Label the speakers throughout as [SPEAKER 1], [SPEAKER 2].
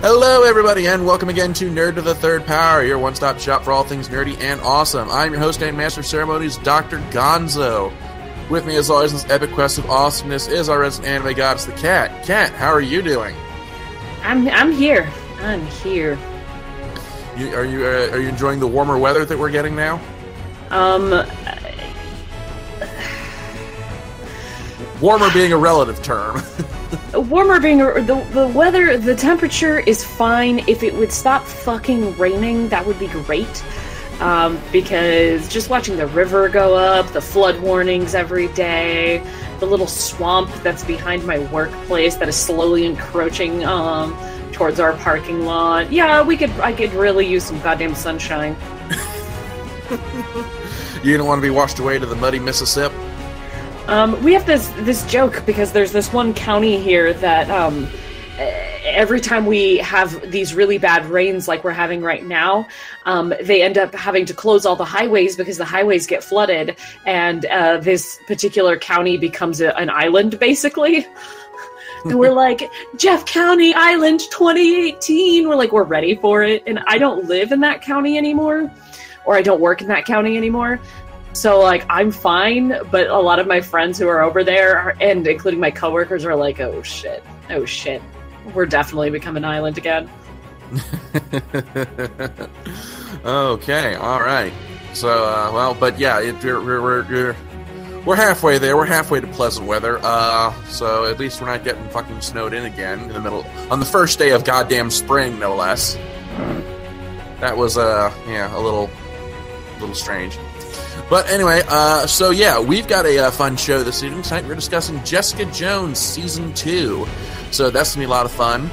[SPEAKER 1] Hello, everybody, and welcome again to Nerd to the Third Power, your one-stop shop for all things nerdy and awesome. I'm your host and master of ceremonies, Dr. Gonzo. With me, as always, in this epic quest of awesomeness is our resident anime goddess, the Cat. Cat, how are you doing?
[SPEAKER 2] I'm here. I'm here.
[SPEAKER 1] Are you enjoying the warmer weather that we're getting now? Warmer being a relative term.
[SPEAKER 2] Warmer being the weather, the temperature is fine. If it would stop fucking raining, that would be great. Because just watching the river go up, the flood warnings every day, the little swamp that's behind my workplace that is slowly encroaching towards our parking lot. Yeah, I could really use some goddamn sunshine.
[SPEAKER 1] You don't want to be washed away to the muddy Mississippi?
[SPEAKER 2] We have this joke because there's this one county here that every time we have these really bad rains like we're having right now, they end up having to close all the highways because the highways get flooded, and this particular county becomes an island, basically. And we're like, Jeff County Island 2018. We're like, we're ready for it. And I don't live in that county anymore, or I don't work in that county anymore. So, like, I'm fine, but a lot of my friends who are over there, and including my coworkers, are like, oh shit, we're definitely becoming an island again.
[SPEAKER 1] Okay, all right. So, but yeah, we're halfway there. We're halfway to pleasant weather. So at least we're not getting fucking snowed in again in the middle on the first day of goddamn spring, no less. That was a little strange. But anyway, so yeah, we've got a fun show this evening. Tonight we're discussing Jessica Jones Season 2. So that's going to be a lot of fun.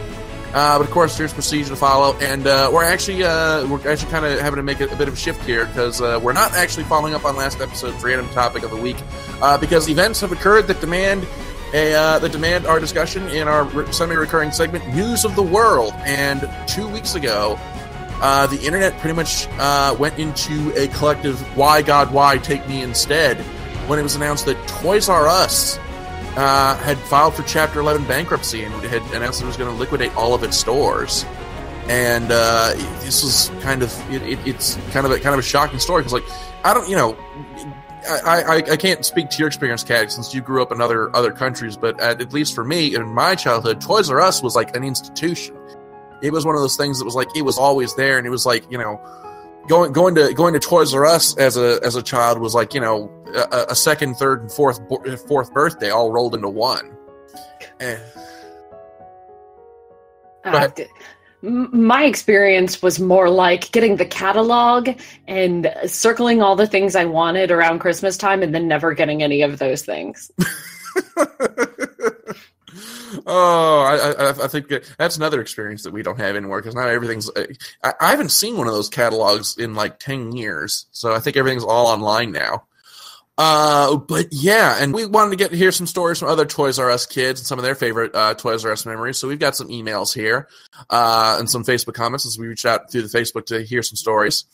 [SPEAKER 1] But of course, there's procedure to follow. And we're actually kind of having to make a bit of a shift here because we're not actually following up on last episode's random topic of the week because events have occurred that demand our discussion in our semi-recurring segment, News of the World. And 2 weeks ago, the internet pretty much went into a collective "Why God, why take me instead?" when it was announced that Toys R Us had filed for Chapter 11 bankruptcy and had announced it was going to liquidate all of its stores. And this was it's kind of a shocking story because, like, I can't speak to your experience, Kat, since you grew up in other countries, but at least for me in my childhood, Toys R Us was like an institution. It was one of those things that was like it was always there, and it was like, going to Toys R Us as a child was like, a second, third, and fourth birthday all rolled into one.
[SPEAKER 2] My experience was more like getting the catalog and circling all the things I wanted around Christmas time, and then never getting any of those things.
[SPEAKER 1] Oh, I think that's another experience that we don't have anymore because now everything's. I haven't seen one of those catalogs in like 10 years, so I think everything's all online now. But yeah, and we wanted to hear some stories from other Toys R Us kids and some of their favorite Toys R Us memories. So we've got some emails here and some Facebook comments as we reached out through the Facebook to hear some stories.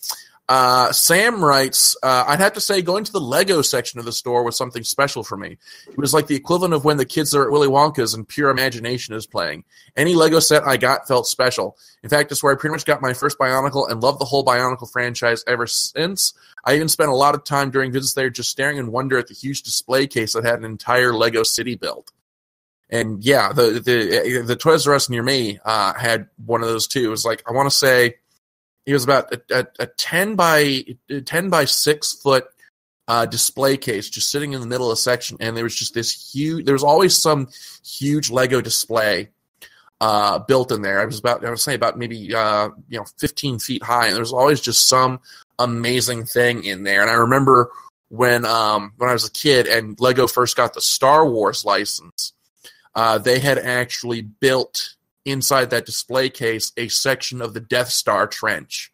[SPEAKER 1] Sam writes, I'd have to say going to the Lego section of the store was something special for me. It was like the equivalent of when the kids are at Willy Wonka's and pure imagination is playing. Any Lego set I got felt special. In fact, it's where I pretty much got my first Bionicle and loved the whole Bionicle franchise ever since. I even spent a lot of time during visits there just staring in wonder at the huge display case that had an entire Lego city built. And yeah, the Toys R Us near me had one of those too. It was like, I want to say, it was about a 10 by 6 foot display case just sitting in the middle of the section, and there was just this huge. There was always some huge Lego display built in there. I would say about maybe 15 feet high, and there was always just some amazing thing in there. And I remember when I was a kid and Lego first got the Star Wars license, they had actually built inside that display case a section of the Death Star trench,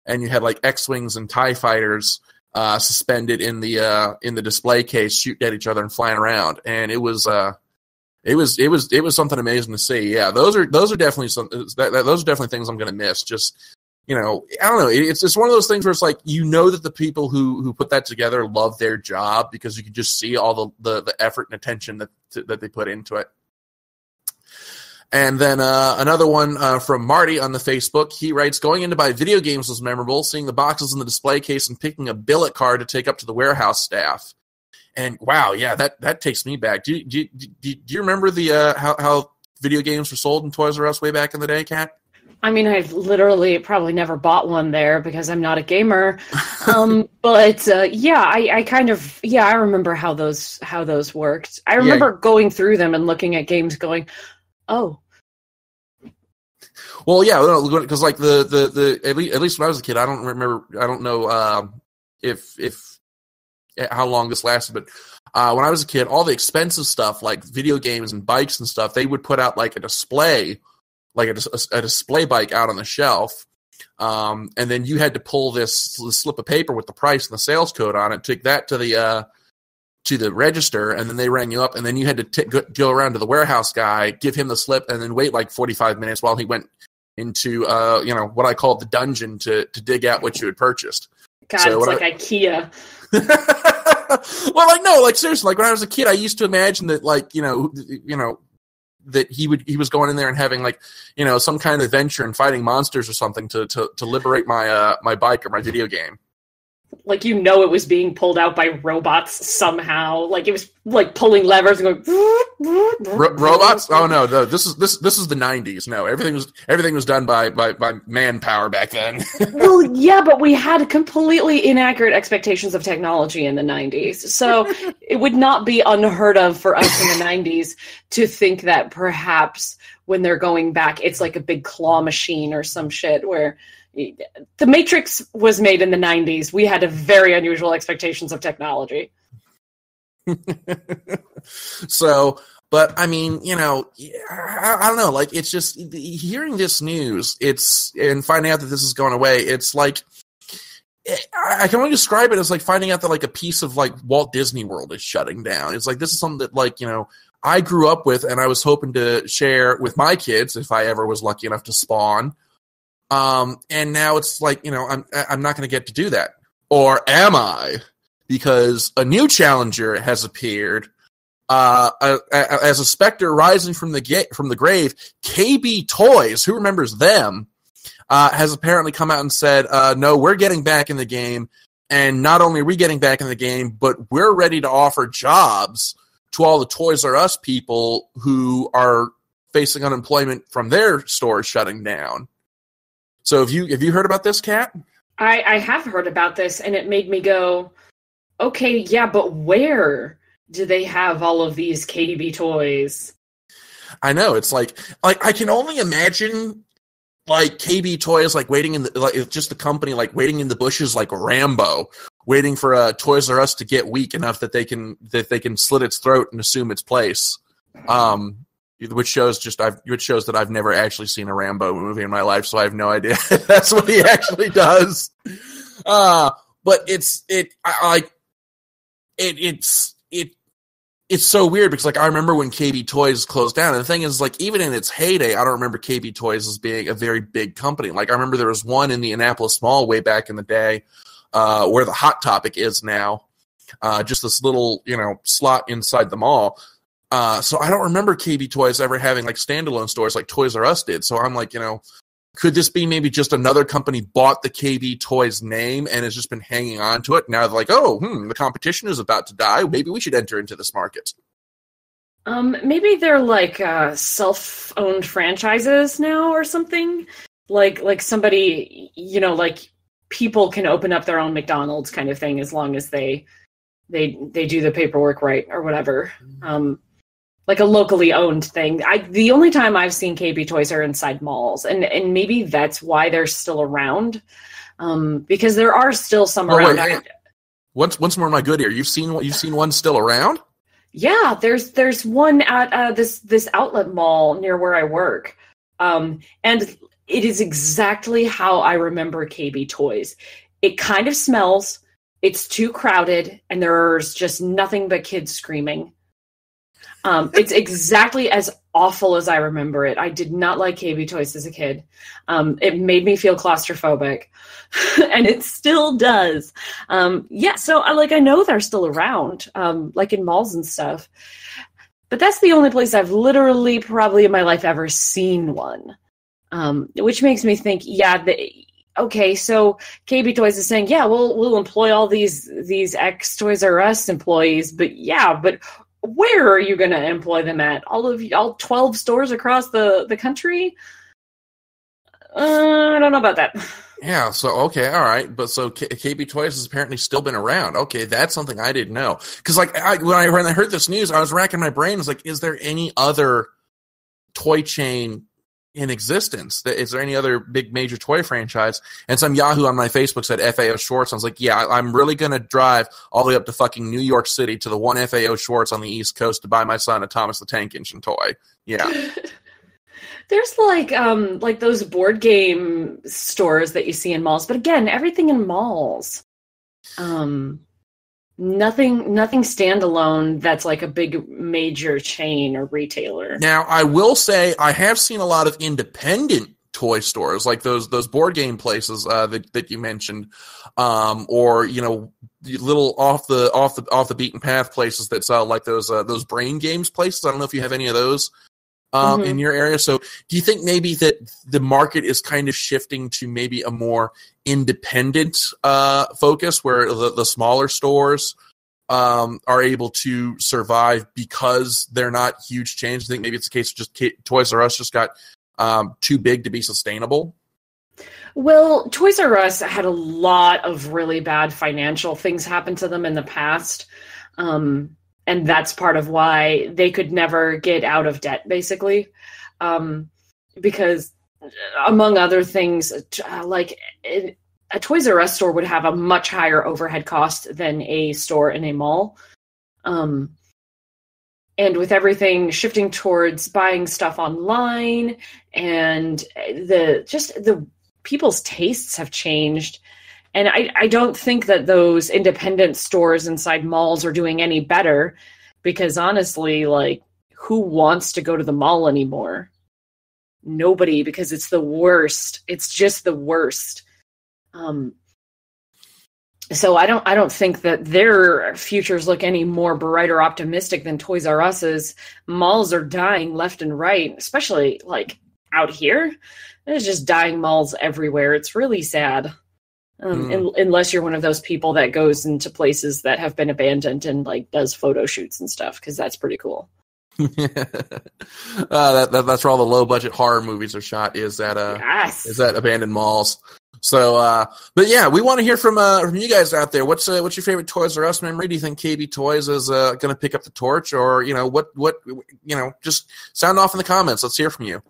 [SPEAKER 1] and you had like X-wings and TIE fighters suspended in the display case, shooting at each other and flying around, and it was something amazing to see. Yeah, those are definitely those are definitely things I'm going to miss. Just I don't know. It's one of those things where it's like that the people who put that together love their job because you can just see all the effort and attention that they put into it. And then another one from Marty on the Facebook. He writes, going in to buy video games was memorable, seeing the boxes in the display case and picking a billet card to take up to the warehouse staff. And wow, yeah, that takes me back. Do you remember the how video games were sold in Toys R Us way back in the day, Kat?
[SPEAKER 2] I mean, I've literally probably never bought one there because I'm not a gamer. But I remember how those worked. I remember going through them and looking at games going, oh.
[SPEAKER 1] Well, yeah, because like the at least when I was a kid, I don't know if how long this lasted, but when I was a kid, all the expensive stuff like video games and bikes and stuff, they would put out like a display. Like a display bike out on the shelf, and then you had to pull this slip of paper with the price and the sales code on it, take that to the register, and then they rang you up, and then you had to go around to the warehouse guy, give him the slip, and then wait like 45 minutes while he went into what I call the dungeon to dig out what you had purchased.
[SPEAKER 2] God, so it's like IKEA.
[SPEAKER 1] Well, like no, like seriously, like when I was a kid, I used to imagine that like that he was going in there and having like some kind of adventure and fighting monsters or something to liberate my my bike or my video game.
[SPEAKER 2] Like it was being pulled out by robots somehow. Like it was like pulling levers and going.
[SPEAKER 1] Robots? Oh no, this is the 90s. No, everything was done by manpower back then.
[SPEAKER 2] Well, yeah, but we had completely inaccurate expectations of technology in the 90s. So it would not be unheard of for us in the 90s to think that perhaps when they're going back, it's like a big claw machine or some shit where. The Matrix was made in the 90s. We had a very unusual expectations of technology.
[SPEAKER 1] So, but I mean, I don't know. Like, it's just hearing this news. And finding out that this is going away. It's like I can only describe it as like finding out that like a piece of like Walt Disney World is shutting down. It's like this is something that like I grew up with, and I was hoping to share with my kids if I ever was lucky enough to spawn. And now it's like, I'm not going to get to do that. Or am I? Because a new challenger has appeared, as a specter rising from the grave. KB Toys, who remembers them, has apparently come out and said, no, we're getting back in the game. And not only are we getting back in the game, but we're ready to offer jobs to all the Toys R Us people who are facing unemployment from their stores shutting down. So have you heard about this, Kat?
[SPEAKER 2] I have heard about this, and it made me go, okay, yeah, but where do they have all of these KB toys?
[SPEAKER 1] I know, it's like I can only imagine like KB Toys like waiting in the like just the company like waiting in the bushes like Rambo, waiting for Toys R Us to get weak enough that they can slit its throat and assume its place. Which shows that I've never actually seen a Rambo movie in my life, so I have no idea if that's what he actually does. But it's so weird because like I remember when KB Toys closed down, and the thing is like even in its heyday, I don't remember KB Toys as being a very big company. Like I remember there was one in the Annapolis Mall way back in the day, where the Hot Topic is now, just this little slot inside the mall. So I don't remember KB Toys ever having like standalone stores like Toys R Us did. So I'm like, could this be maybe just another company bought the KB Toys name and has just been hanging on to it? Now they're like, the competition is about to die. Maybe we should enter into this market.
[SPEAKER 2] Maybe they're like self-owned franchises now or something. Like somebody, like people can open up their own McDonald's kind of thing as long as they do the paperwork right or whatever. Like a locally owned thing. The only time I've seen KB Toys are inside malls, and maybe that's why they're still around, because there are still some around.
[SPEAKER 1] Wait, once more, my good ear. You've seen one still around?
[SPEAKER 2] Yeah, there's one at this outlet mall near where I work, and it is exactly how I remember KB Toys. It kind of smells. It's too crowded, and there's just nothing but kids screaming. It's exactly as awful as I remember it. I did not like KB Toys as a kid. It made me feel claustrophobic, and it still does. So I know they're still around, like in malls and stuff. But that's the only place I've literally probably in my life ever seen one. Which makes me think, okay, so KB Toys is saying, yeah, we'll employ all these ex Toys R Us employees, but where are you going to employ them at? All 12 stores across the country? I don't know about that.
[SPEAKER 1] Yeah, so, okay, all right. But so KB Toys has apparently still been around. Okay, that's something I didn't know. Because, like, when I heard this news, I was racking my brain. I was like, is there any other toy chain in existence? Is there any other big major toy franchise? And some Yahoo on my Facebook said FAO Schwartz. I was like, yeah, I'm really going to drive all the way up to fucking New York City to the one FAO Schwartz on the East Coast to buy my son a Thomas the Tank Engine toy. Yeah.
[SPEAKER 2] There's like those board game stores that you see in malls, but again, everything in malls. Nothing standalone that's like a big major chain or retailer.
[SPEAKER 1] Now, I will say I have seen a lot of independent toy stores, like those board game places that you mentioned, or little off the beaten path places that sell like those brain games places. I don't know if you have any of those in your area. So do you think maybe that the market is kind of shifting to maybe a more independent focus where the smaller stores are able to survive because they're not huge chains? I think maybe it's the case of just Toys R Us just got too big to be sustainable.
[SPEAKER 2] Well, Toys R Us had a lot of really bad financial things happen to them in the past. And that's part of why they could never get out of debt, basically. Because, among other things, a Toys R Us store would have a much higher overhead cost than a store in a mall. And with everything shifting towards buying stuff online and the people's tastes have changed. And I don't think that those independent stores inside malls are doing any better because honestly, like, who wants to go to the mall anymore? Nobody, because it's the worst. It's just the worst. So I don't think that their futures look any more bright or optimistic than Toys R Us's. Malls are dying left and right, especially like out here. There's just dying malls everywhere. It's really sad. Unless you're one of those people that goes into places that have been abandoned and like does photo shoots and stuff, because that's pretty cool.
[SPEAKER 1] That's where all the low budget horror movies are shot. Is that abandoned malls? So, but yeah, we want to hear from you guys out there. What's your favorite Toys R Us memory? Do you think KB Toys is going to pick up the torch, or what just sound off in the comments. Let's hear from you.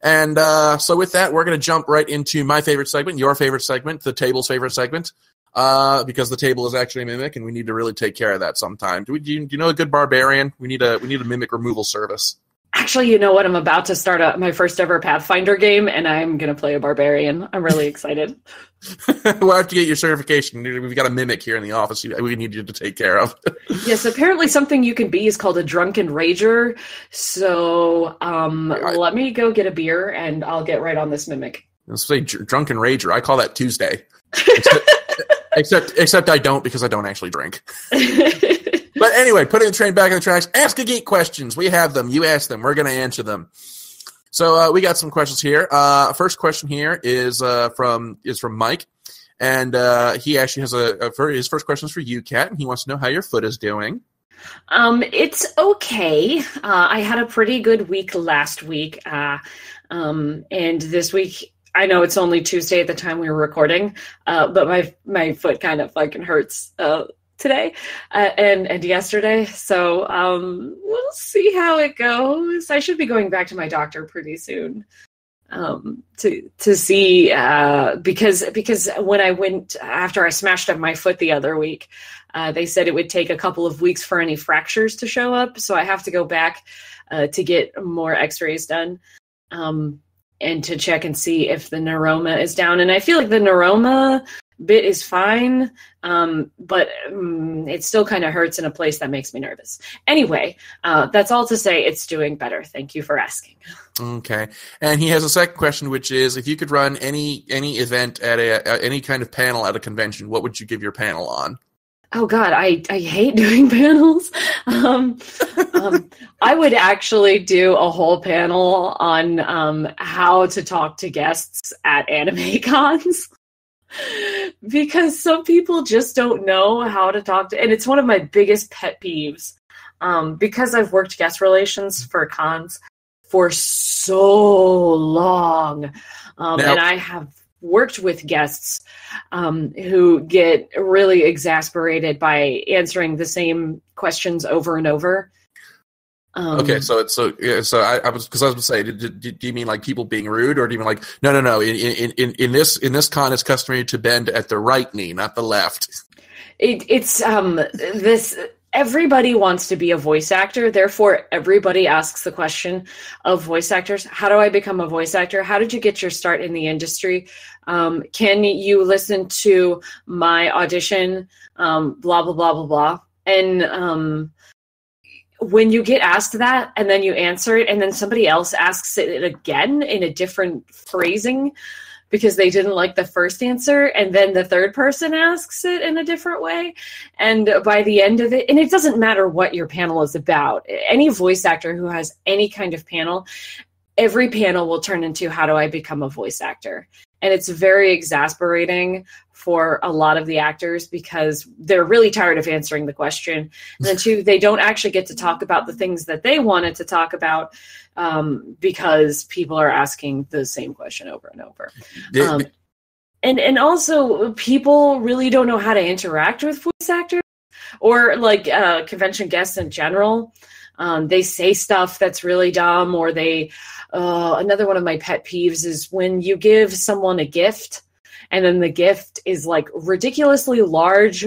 [SPEAKER 1] And so with that, we're going to jump right into my favorite segment, your favorite segment, the table's favorite segment, because the table is actually a mimic, and we need to really take care of that sometime. Do you know a good barbarian? We need a mimic removal service.
[SPEAKER 2] Actually, you know what? I'm about to start my first ever Pathfinder game, and I'm going to play a barbarian. I'm really excited.
[SPEAKER 1] We'll have to get your certification. We've got a mimic here in the office we need you to take care of.
[SPEAKER 2] Yes, apparently something you can be is called a drunken rager. So let me go get a beer, and I'll get right on this mimic.
[SPEAKER 1] Let's say drunken rager. I call that Tuesday. Except I don't, because I don't actually drink. But anyway, putting the train back on the tracks, Ask a Geek questions. We have them. You ask them. We're going to answer them. So we got some questions here. First question here is from Mike. And he actually has his first question is for you, Kat, and he wants to know how your foot is doing.
[SPEAKER 2] It's okay. I had a pretty good week last week. And this week, I know it's only Tuesday at the time we were recording, but my foot kind of fucking hurts today and yesterday. So we'll see how it goes. I should be going back to my doctor pretty soon to see because when I went after I smashed up my foot the other week, they said it would take a couple of weeks for any fractures to show up. So I have to go back to get more x-rays done. And to check and see if the neuroma is down. And I feel like the neuroma bit is fine, but it still kind of hurts in a place that makes me nervous. Anyway, that's all to say it's doing better. Thank you for asking.
[SPEAKER 1] Okay. And he has a second question, which is, if you could run any event at any kind of panel at a convention, what would you give your panel on?
[SPEAKER 2] Oh God, I hate doing panels. Um, I would actually do a whole panel on how to talk to guests at anime cons because some people just don't know how to talk to, and it's one of my biggest pet peeves. Because I've worked guest relations for cons for so long, and I have worked with guests who get really exasperated by answering the same questions over and over.
[SPEAKER 1] Okay, so I was going to say, do you mean like people being rude, or do you mean like no? In this con, it's customary to bend at the right knee, not the left.
[SPEAKER 2] It's this. Everybody wants to be a voice actor, therefore everybody asks the question of voice actors. How do I become a voice actor? How did you get your start in the industry? Can you listen to my audition? Blah, blah, blah, blah, blah. And when you get asked that and then you answer it and then somebody else asks it again in a different phrasing because they didn't like the first answer, and then the third person asks it in a different way. And by the end of it, and it doesn't matter what your panel is about, any voice actor who has any kind of panel, every panel will turn into how do I become a voice actor? And it's very exasperating for a lot of the actors because they're really tired of answering the question. And then two, they don't actually get to talk about the things that they wanted to talk about because people are asking the same question over and over. And also people really don't know how to interact with voice actors or like convention guests in general. They say stuff that's really dumb, or they another one of my pet peeves is when you give someone a gift and then the gift is like ridiculously large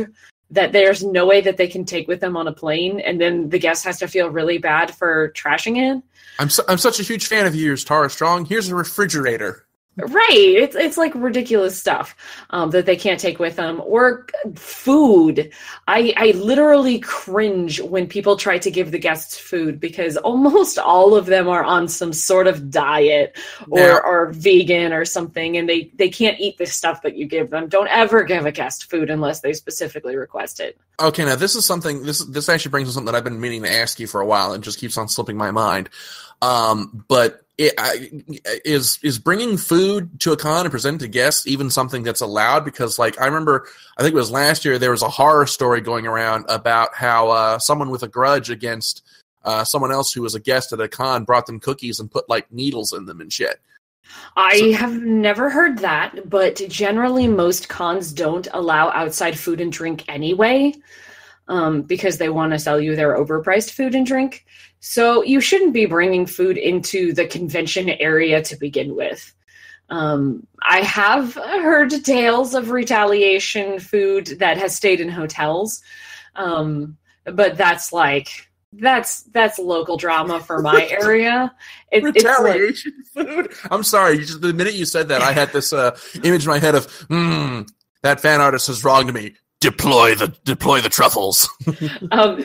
[SPEAKER 2] that there's no way that they can take with them on a plane, and then the guest has to feel really bad for trashing it.
[SPEAKER 1] I'm such a huge fan of yours, Tara Strong. Here's a refrigerator.
[SPEAKER 2] Right. It's like ridiculous stuff that they can't take with them. Or food. I literally cringe when people try to give the guests food because almost all of them are on some sort of diet or are vegan or something, and they can't eat the stuff that you give them. Don't ever give a guest food unless they specifically request it. Okay,
[SPEAKER 1] now this is something, this actually brings up something that I've been meaning to ask you for a while and just keeps on slipping my mind. But is bringing food to a con and presenting to guests even something that's allowed? Because, like, I remember, I think it was last year, there was a horror story going around about how someone with a grudge against someone else who was a guest at a con brought them cookies and put, like, needles in them and shit.
[SPEAKER 2] I have never heard that, but generally most cons don't allow outside food and drink anyway, because they want to sell you their overpriced food and drink. So you shouldn't be bringing food into the convention area to begin with. I have heard tales of retaliation food that has stayed in hotels, but that's local drama for my area.
[SPEAKER 1] Retaliation food? I'm sorry. The minute you said that, I had this image in my head of, that fan artist has wronged me. Deploy the truffles.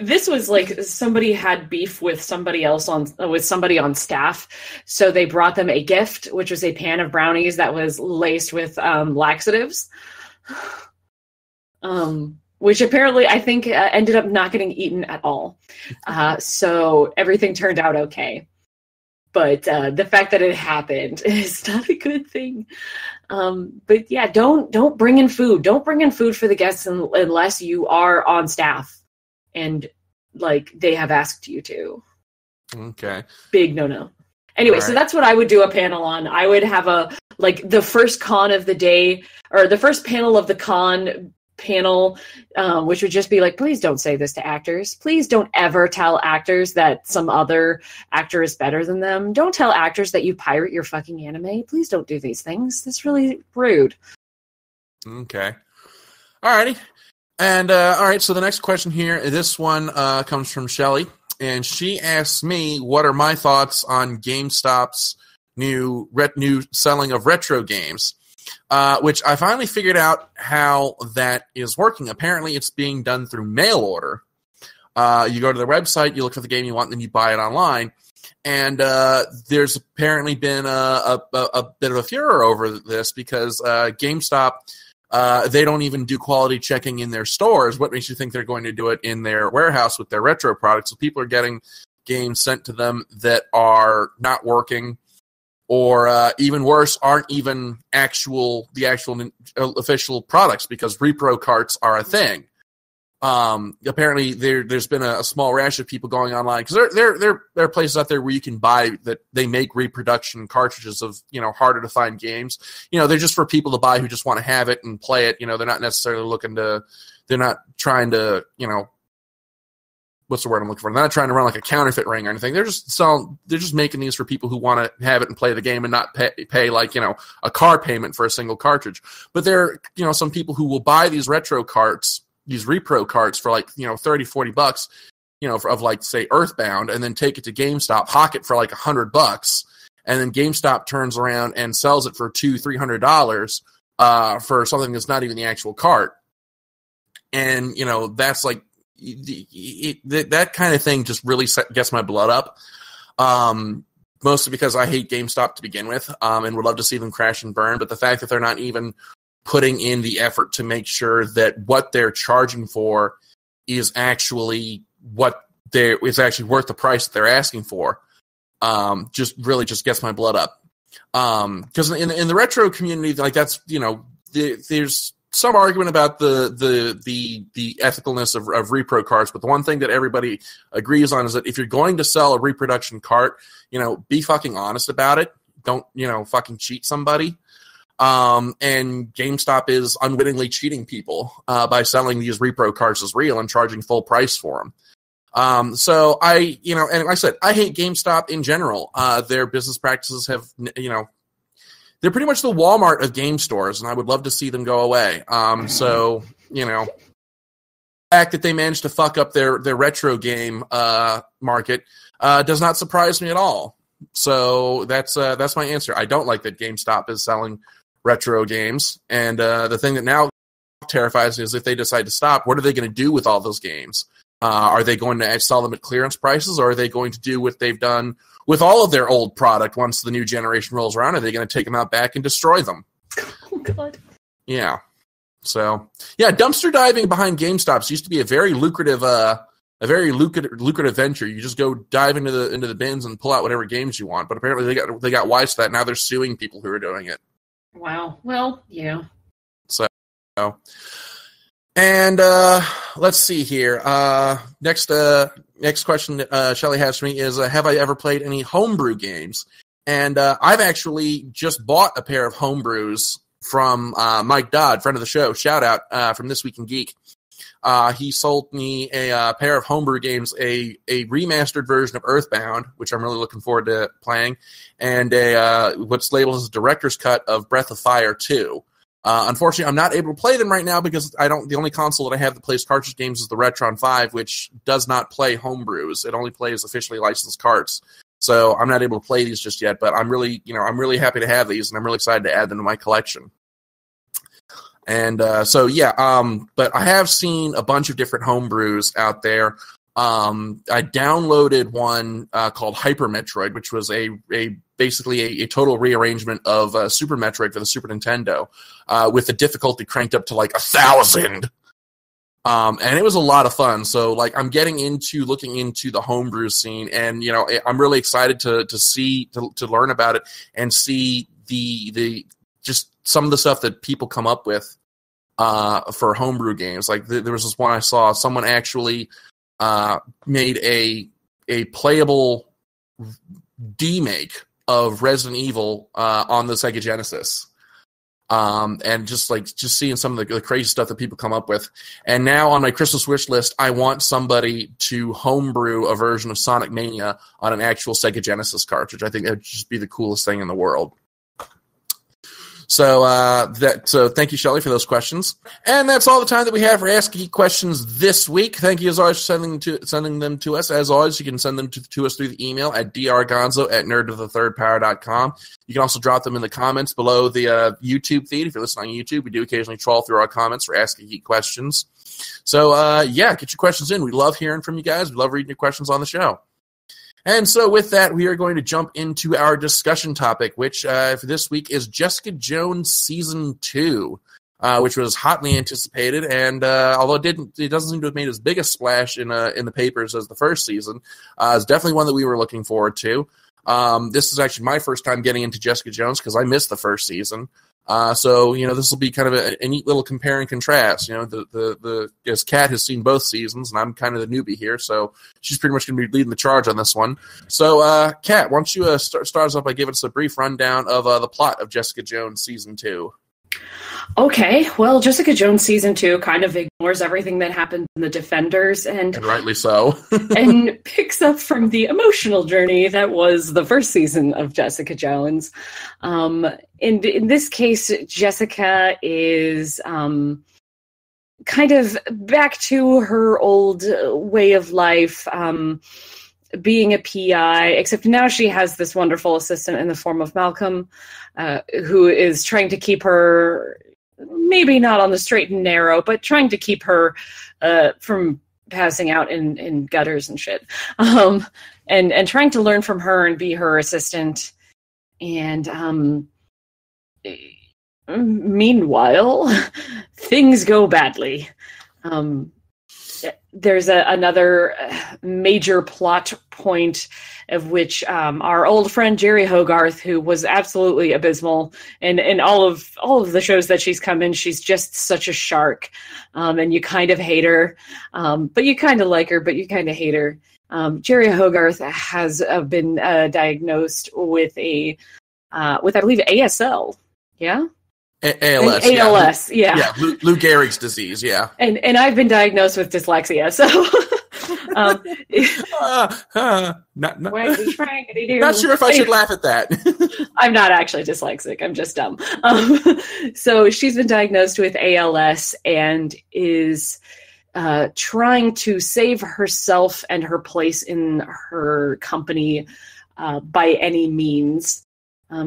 [SPEAKER 2] This was like somebody had beef with somebody else with somebody on staff, so they brought them a gift, which was a pan of brownies that was laced with laxatives, which apparently I think ended up not getting eaten at all. So everything turned out okay. But the fact that it happened is not a good thing. But yeah, don't bring in food. Don't bring in food for the guests unless you are on staff and like they have asked you to.
[SPEAKER 1] Okay.
[SPEAKER 2] Big no. Anyway, So that's what I would do a panel on. I would have the first con of the day, or the first panel of the con panel, which would just be like, please don't say this to actors. Please don't ever tell actors that some other actor is better than them. Don't tell actors that you pirate your fucking anime. Please don't do these things. That's really rude.
[SPEAKER 1] Okay. Alrighty. And alright, so the next question here, this one comes from Shelly, and she asks me what are my thoughts on GameStop's new selling of retro games. Which I finally figured out how that is working. Apparently, it's being done through mail order. You go to their website, you look for the game you want, and then you buy it online. And there's apparently been a bit of a furor over this because GameStop They don't even do quality checking in their stores. What makes you think they're going to do it in their warehouse with their retro products? So people are getting games sent to them that are not working, or even worse, aren't even the actual official products, because repro carts are a thing. Apparently there's been a small rash of people going online, because there are places out there where you can buy that they make reproduction cartridges of, harder to find games. They're just for people to buy who just want to have it and play it. They're not necessarily they're not trying to, what's the word I'm looking for? They're not trying to run like a counterfeit ring or anything. They're just making these for people who want to have it and play the game and not pay like, a car payment for a single cartridge. But there are, some people who will buy these retro carts, these repro carts for like, $30-$40, of like, say, Earthbound, and then take it to GameStop, hawk it for like $100, and then GameStop turns around and sells it for $200-$300 for something that's not even the actual cart. And, that's like, that kind of thing just really gets my blood up. Mostly because I hate GameStop to begin with, and would love to see them crash and burn. But the fact that they're not even putting in the effort to make sure that what they're charging for is actually is actually worth the price that they're asking for, just gets my blood up. Because in the retro community, like, that's, there's some argument about the ethicalness of repro carts, but the one thing that everybody agrees on is that if you're going to sell a reproduction cart, be fucking honest about it. Don't, fucking cheat somebody. And GameStop is unwittingly cheating people by selling these repro carts as real and charging full price for them. So and like I said, I hate GameStop in general. Their business practices have, they're pretty much the Walmart of game stores, and I would love to see them go away. So, the fact that they managed to fuck up their retro game market does not surprise me at all. So that's my answer. I don't like that GameStop is selling retro games, and the thing that now terrifies me is if they decide to stop, what are they going to do with all those games? Are they going to sell them at clearance prices, or are they going to do what they've done with all of their old product once the new generation rolls around? Are they going to take them out back and destroy them?
[SPEAKER 2] Oh, God.
[SPEAKER 1] Yeah. So, yeah, dumpster diving behind GameStops used to be a very lucrative venture. You just go dive into the bins and pull out whatever games you want. But apparently they got wise to that. Now they're suing people who are doing it.
[SPEAKER 2] Wow. Well, yeah.
[SPEAKER 1] So, and let's see here. Next question Shelly has for me is, have I ever played any homebrew games? And I've actually just bought a pair of homebrews from Mike Dodd, friend of the show. Shout out from This Week in Geek. He sold me a pair of homebrew games, a remastered version of Earthbound, which I'm really looking forward to playing, and what's labeled as a director's cut of Breath of Fire 2. Unfortunately, I'm not able to play them right now because the only console that I have that plays cartridge games is the Retron 5, which does not play homebrews. It only plays officially licensed carts. So I'm not able to play these just yet, but I'm really happy to have these, and I'm really excited to add them to my collection. And but I have seen a bunch of different homebrews out there. I downloaded one called Hyper Metroid, which was basically a total rearrangement of Super Metroid for the Super Nintendo, with the difficulty cranked up to like 1,000. And it was a lot of fun. So like I'm looking into the homebrew scene, and I'm really excited to learn about it and see the just some of the stuff that people come up with for homebrew games. Like there was this one I saw, someone actually made a playable remake of Resident Evil on the Sega Genesis. And just seeing some of the crazy stuff that people come up with. And now on my Christmas wish list, I want somebody to homebrew a version of Sonic Mania on an actual Sega Genesis cartridge. I think that would just be the coolest thing in the world. So thank you, Shelley, for those questions. And that's all the time that we have for Ask Geek questions this week. Thank you, as always, for sending them to us. As always, you can send them to us through the email at drgonzo@nerdofthethirdpower.com. You can also drop them in the comments below the YouTube feed. If you're listening on YouTube, we do occasionally trawl through our comments for Ask Geek questions. So, get your questions in. We love hearing from you guys. We love reading your questions on the show. And so with that, we are going to jump into our discussion topic, which for this week is Jessica Jones Season 2. which was hotly anticipated. And although it doesn't seem to have made as big a splash in the papers as the first season, it's definitely one that we were looking forward to. This is actually my first time getting into Jessica Jones because I missed the first season. So this will be kind of a neat little compare and contrast. As Kat has seen both seasons, and I'm kind of the newbie here, so she's pretty much going to be leading the charge on this one. So, Kat, why don't you start us off by giving us a brief rundown of the plot of Jessica Jones season 2?
[SPEAKER 2] Okay, well, Jessica Jones season 2 kind of ignores everything that happened in The Defenders and
[SPEAKER 1] rightly so.
[SPEAKER 2] and picks up from the emotional journey that was the first season of Jessica Jones. In this case, Jessica is kind of back to her old way of life, being a PI, except now she has this wonderful assistant in the form of Malcolm, who is trying to keep her, maybe not on the straight and narrow, but trying to keep her from passing out in gutters and shit, and trying to learn from her and be her assistant. And meanwhile, things go badly. There's another major plot point of which our old friend Jerry Hogarth, who was absolutely abysmal in all of the shows that she's come in, she's just such a shark, and you kind of hate her, but you kind of like her, but you kind of hate her. Jerry Hogarth has been diagnosed with I believe ASL, yeah.
[SPEAKER 1] ALS.
[SPEAKER 2] ALS, yeah.
[SPEAKER 1] Yeah, Lou Gehrig's disease, yeah.
[SPEAKER 2] And I've been diagnosed with dyslexia, so...
[SPEAKER 1] What
[SPEAKER 2] are you trying to do?
[SPEAKER 1] Not sure if I should laugh at that.
[SPEAKER 2] I'm not actually dyslexic, I'm just dumb. So she's been diagnosed with ALS and is trying to save herself and her place in her company by any means.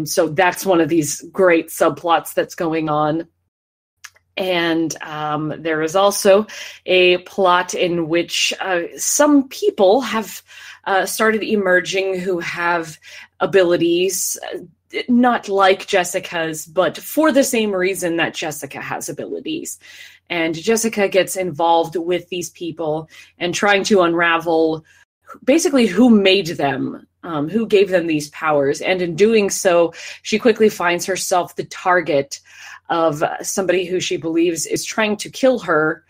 [SPEAKER 2] So that's one of these great subplots that's going on. And there is also a plot in which some people have started emerging who have abilities, not like Jessica's, but for the same reason that Jessica has abilities. And Jessica gets involved with these people and trying to unravel basically who made them. Who gave them these powers. And in doing so, she quickly finds herself the target of somebody who she believes is trying to kill her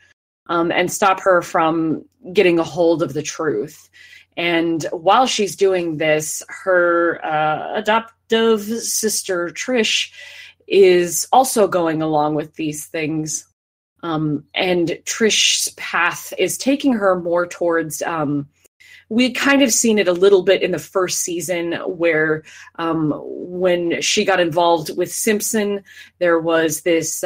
[SPEAKER 2] and stop her from getting a hold of the truth. And while she's doing this, her adoptive sister, Trish, is also going along with these things. And Trish's path is taking her more towards... We'd kind of seen it a little bit in the first season where when she got involved with Simpson, there was this,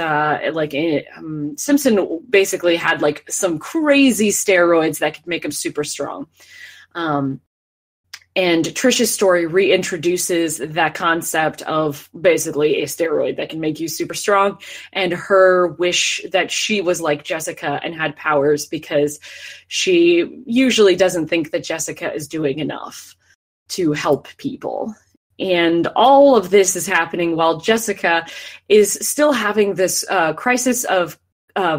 [SPEAKER 2] Simpson basically had like some crazy steroids that could make him super strong. And Trish's story reintroduces that concept of basically a steroid that can make you super strong, and her wish that she was like Jessica and had powers because she usually doesn't think that Jessica is doing enough to help people. And all of this is happening while Jessica is still having this crisis of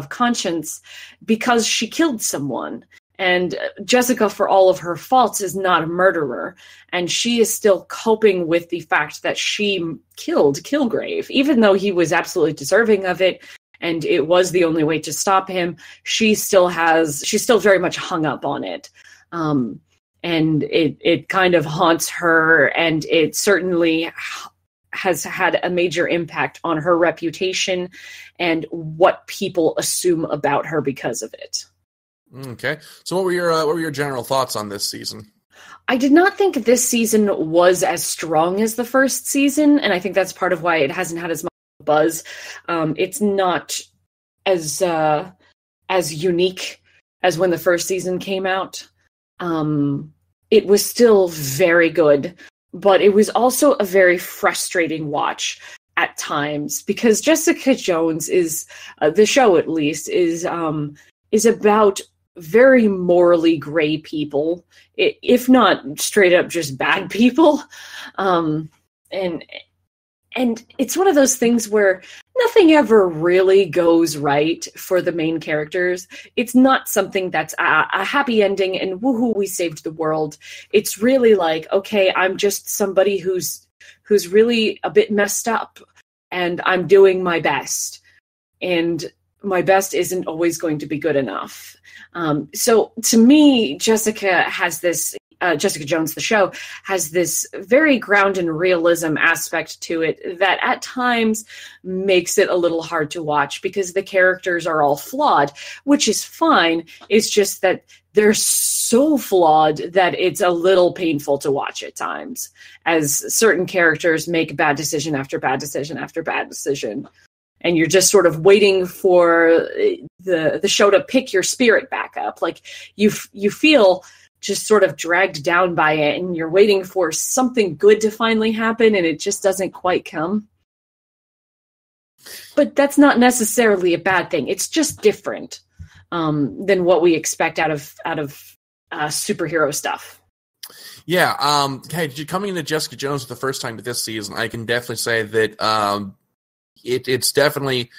[SPEAKER 2] conscience because she killed someone. And Jessica, for all of her faults, is not a murderer. And she is still coping with the fact that she killed Kilgrave. Even though he was absolutely deserving of it, and it was the only way to stop him, she's still very much hung up on it. And it kind of haunts her, and it certainly has had a major impact on her reputation and what people assume about her because of it.
[SPEAKER 1] Okay, so what were your general thoughts on this season?
[SPEAKER 2] I did not think this season was as strong as the first season, and I think that's part of why it hasn't had as much buzz. It's not as unique as when the first season came out. It was still very good, but it was also a very frustrating watch at times because Jessica Jones is the show, at least, is about very morally gray people, if not straight up just bad people. And it's one of those things where nothing ever really goes right for the main characters. It's not something that's a happy ending and woohoo, we saved the world. It's really like, okay, I'm just somebody who's really a bit messed up, and I'm doing my best. And my best isn't always going to be good enough. So to me, Jessica Jones, the show, has this very ground and realism aspect to it that at times makes it a little hard to watch because the characters are all flawed, which is fine. It's just that they're so flawed that it's a little painful to watch at times, as certain characters make bad decision after bad decision after bad decision. And you're just sort of waiting for the show to pick your spirit back up. Like you feel just sort of dragged down by it, and you're waiting for something good to finally happen, and it just doesn't quite come. But that's not necessarily a bad thing. It's just different than what we expect out of superhero stuff.
[SPEAKER 1] Yeah. Coming into Jessica Jones for the first time this season, I can definitely say that it's definitely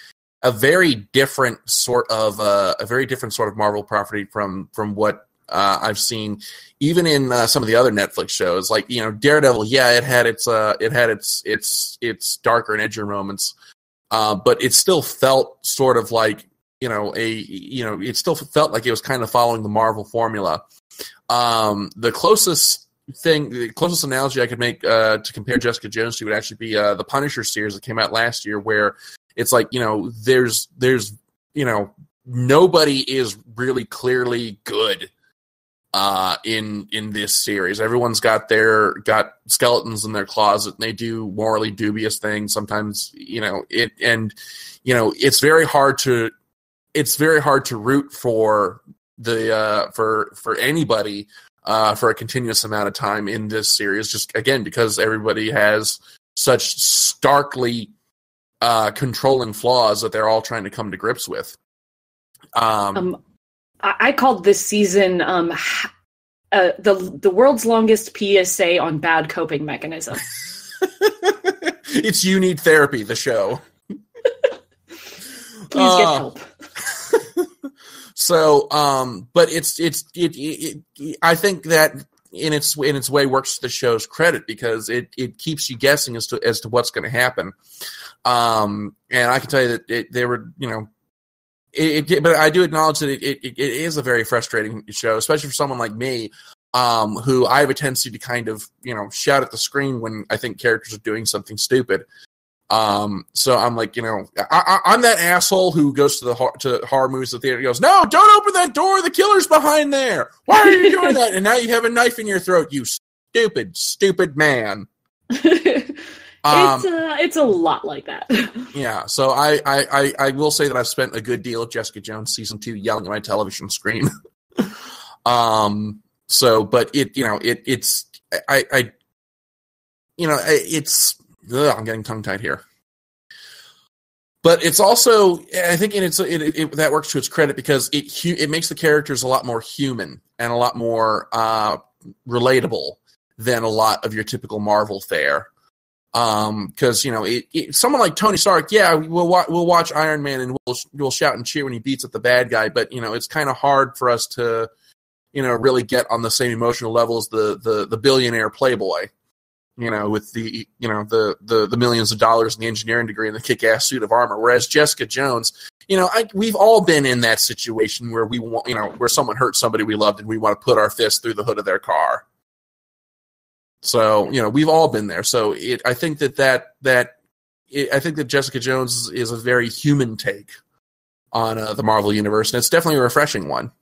[SPEAKER 1] a very different sort of Marvel property from what I've seen, even in some of the other Netflix shows, like Daredevil. Yeah, it had its darker and edgier moments, but it still felt sort of like it still felt like it was kind of following the Marvel formula. The closest analogy I could make to compare Jessica Jones to would actually be the Punisher series that came out last year, where it's like there's nobody is really clearly good in this series. Everyone's got skeletons in their closet, and they do morally dubious things sometimes. It's very hard to root for for anybody for a continuous amount of time in this series, just again because everybody has such starkly controlling flaws that they're all trying to come to grips with.
[SPEAKER 2] I called this season the world's longest PSA on bad coping mechanism.
[SPEAKER 1] It's You Need Therapy, the show.
[SPEAKER 2] Please get help.
[SPEAKER 1] So, but I think that in its way works to the show's credit, because it keeps you guessing as to what's going to happen. And I can tell you that they were, but I do acknowledge that it is a very frustrating show, especially for someone like me, who I have a tendency to kind of, shout at the screen when I think characters are doing something stupid. So I'm like, I'm that asshole who goes to horror movies at the theater and goes, "No, don't open that door. The killer's behind there. Why are you doing that?" And now you have a knife in your throat, you stupid man.
[SPEAKER 2] It's a lot like that.
[SPEAKER 1] Yeah. So I will say that I've spent a good deal of Jessica Jones season 2 yelling at my television screen. So, but it's I'm getting tongue-tied here. But it's also, I think that works to its credit, because it makes the characters a lot more human and a lot more relatable than a lot of your typical Marvel fare. Because someone like Tony Stark, yeah, we'll watch Iron Man and we'll shout and cheer when he beats up the bad guy, but it's kind of hard for us to really get on the same emotional level as the billionaire playboy. With the millions of dollars in the engineering degree and the kick-ass suit of armor. Whereas Jessica Jones, we've all been in that situation where we want, where someone hurt somebody we loved and we want to put our fist through the hood of their car. So, we've all been there. So I think that Jessica Jones is a very human take on the Marvel universe, and it's definitely a refreshing one.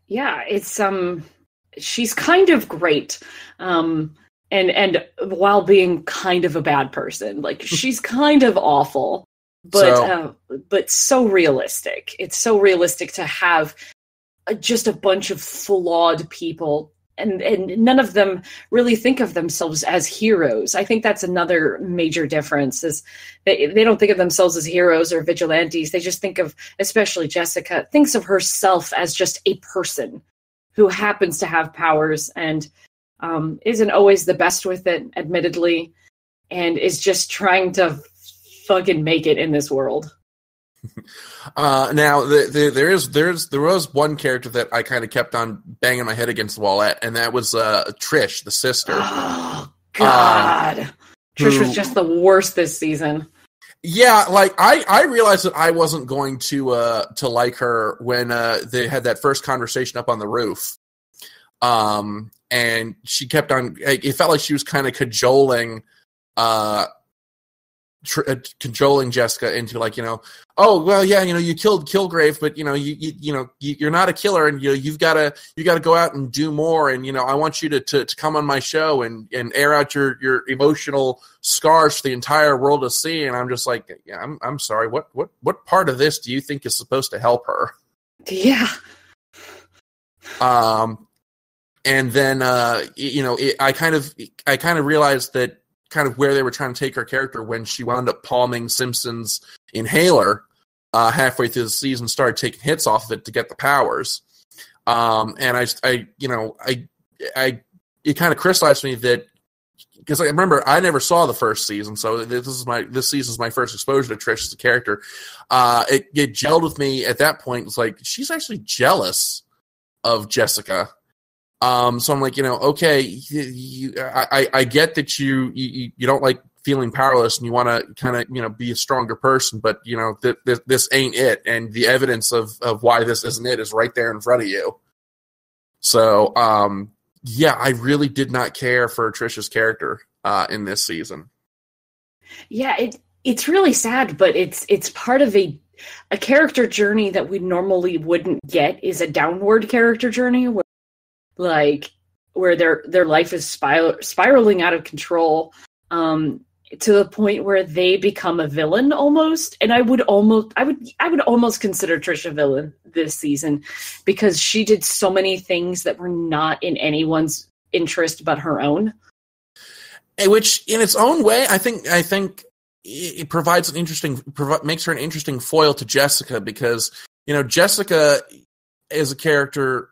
[SPEAKER 2] Yeah, it's she's kind of great. And while being kind of a bad person, like she's kind of awful, but so realistic. It's so realistic to have just a bunch of flawed people, and none of them really think of themselves as heroes. I think that's another major difference, is they don't think of themselves as heroes or vigilantes. They just think of, especially Jessica, thinks of herself as just a person who happens to have powers and isn't always the best with it, admittedly, and is just trying to fucking make it in this world.
[SPEAKER 1] Now there was one character that I kind of kept on banging my head against the wall at, and that was Trish, the sister.
[SPEAKER 2] Oh God, Trish was just the worst this season.
[SPEAKER 1] Yeah, like I realized that I wasn't going to like her when they had that first conversation up on the roof, and she kept on. It felt like she was kind of cajoling Jessica into like, oh well, yeah, you killed Kilgrave, but you're not a killer, and you've got to go out and do more, and I want you to come on my show and air out your emotional scars for the entire world to see. And I'm just like, yeah, I'm sorry, what part of this do you think is supposed to help her?
[SPEAKER 2] Yeah.
[SPEAKER 1] And then I kind of realized that kind of where they were trying to take her character when she wound up palming Simpson's inhaler halfway through the season, started taking hits off of it to get the powers. And it kind of crystallized for me that, because I remember I never saw the first season, so this season's my first exposure to Trish as a character. It gelled with me at that point. It's like she's actually jealous of Jessica. So I'm like, okay, I get that you don't like feeling powerless and you want to kind of, be a stronger person, but this ain't it. And the evidence of why this isn't it is right there in front of you. So, yeah, I really did not care for Trish's character, in this season.
[SPEAKER 2] Yeah. It's really sad, but it's part of a character journey that we normally wouldn't get, is a downward character journey where their life is spiraling out of control, to the point where they become a villain almost. And I would almost consider Trish a villain this season, because she did so many things that were not in anyone's interest but her own.
[SPEAKER 1] Which, in its own way, I think it provides makes her an interesting foil to Jessica, because Jessica as a character